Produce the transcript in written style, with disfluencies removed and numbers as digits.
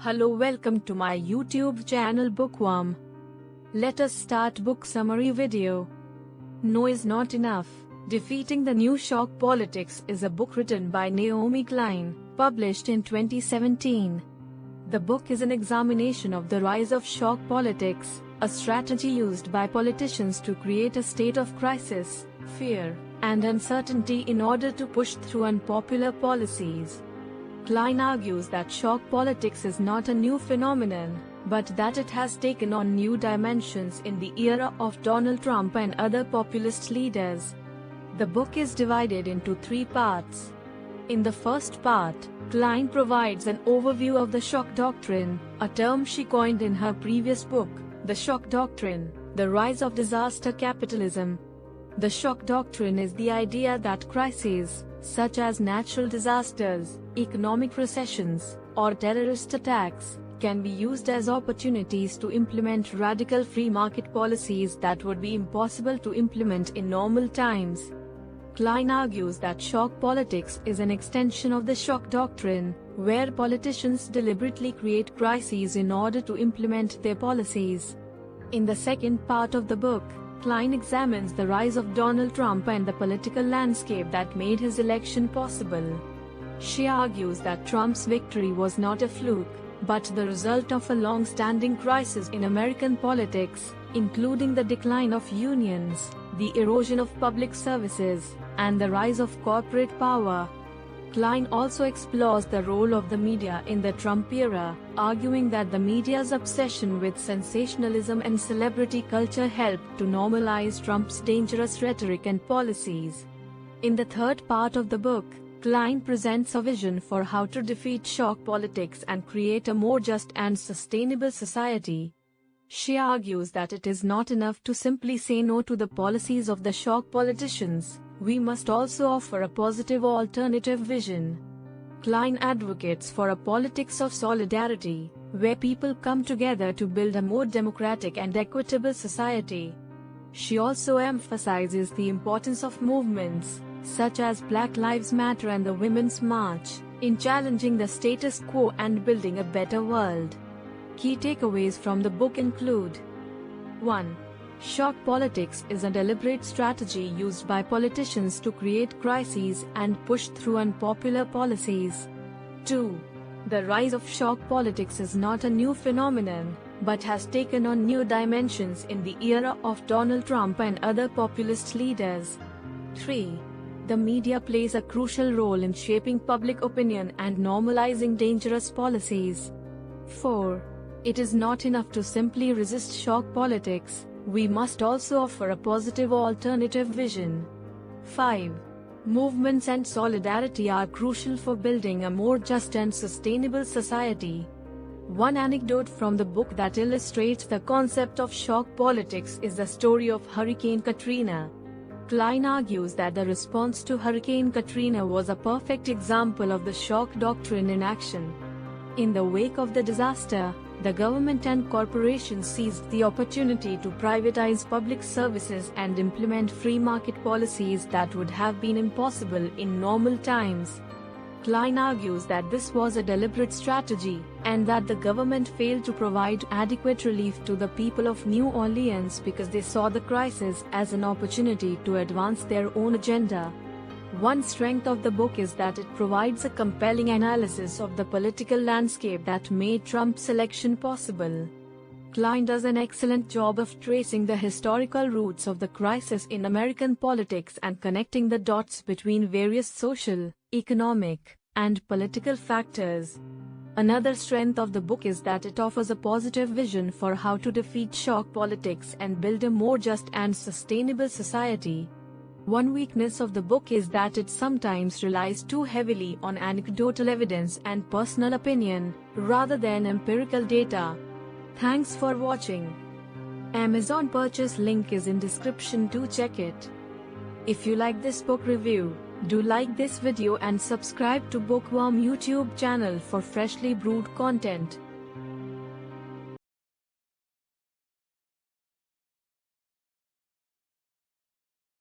Hello, welcome to my YouTube channel Bookworm. Let us start book summary video. No is not enough. Defeating the New Shock Politics is a book written by Naomi Klein, published in 2017. The book is an examination of the rise of shock politics, a strategy used by politicians to create a state of crisis, fear, and uncertainty in order to push through unpopular policies. Klein argues that shock politics is not a new phenomenon, but that it has taken on new dimensions in the era of Donald Trump and other populist leaders. The book is divided into 3 parts. In the first part, Klein provides an overview of the shock doctrine, a term she coined in her previous book, The Shock Doctrine: The Rise of Disaster Capitalism. The shock doctrine is the idea that crises, such as natural disasters, economic recessions, or terrorist attacks, can be used as opportunities to implement radical free market policies that would be impossible to implement in normal times. Klein argues that shock politics is an extension of the shock doctrine, where politicians deliberately create crises in order to implement their policies. In the second part of the book, Klein examines the rise of Donald Trump and the political landscape that made his election possible. She argues that Trump's victory was not a fluke, but the result of a long-standing crisis in American politics, including the decline of unions, the erosion of public services, and the rise of corporate power. Klein also explores the role of the media in the Trump era, arguing that the media's obsession with sensationalism and celebrity culture helped to normalize Trump's dangerous rhetoric and policies. In the third part of the book, Klein presents a vision for how to defeat shock politics and create a more just and sustainable society. She argues that it is not enough to simply say no to the policies of the shock politicians. We must also offer a positive alternative vision. Klein advocates for a politics of solidarity, where people come together to build a more democratic and equitable society. She also emphasizes the importance of movements, such as Black Lives Matter and the Women's March, in challenging the status quo and building a better world. Key takeaways from the book include: 1. Shock politics is a deliberate strategy used by politicians to create crises and push through unpopular policies. 2. The rise of shock politics is not a new phenomenon, but has taken on new dimensions in the era of Donald Trump and other populist leaders. 3. The media plays a crucial role in shaping public opinion and normalizing dangerous policies. 4. It is not enough to simply resist shock politics. We must also offer a positive alternative vision. 5. Movements and solidarity are crucial for building a more just and sustainable society. One anecdote from the book that illustrates the concept of shock politics is the story of Hurricane Katrina. Klein argues that the response to Hurricane Katrina was a perfect example of the shock doctrine in action. In the wake of the disaster, the government and corporations seized the opportunity to privatize public services and implement free market policies that would have been impossible in normal times. Klein argues that this was a deliberate strategy, and that the government failed to provide adequate relief to the people of New Orleans because they saw the crisis as an opportunity to advance their own agenda. One strength of the book is that it provides a compelling analysis of the political landscape that made Trump's election possible. Klein does an excellent job of tracing the historical roots of the crisis in American politics and connecting the dots between various social, economic, and political factors. Another strength of the book is that it offers a positive vision for how to defeat shock politics and build a more just and sustainable society. One weakness of the book is that it sometimes relies too heavily on anecdotal evidence and personal opinion, rather than empirical data. Thanks for watching. Amazon purchase link is in description to check it. If you like this book review, do like this video and subscribe to Bookworm YouTube channel for freshly brewed content.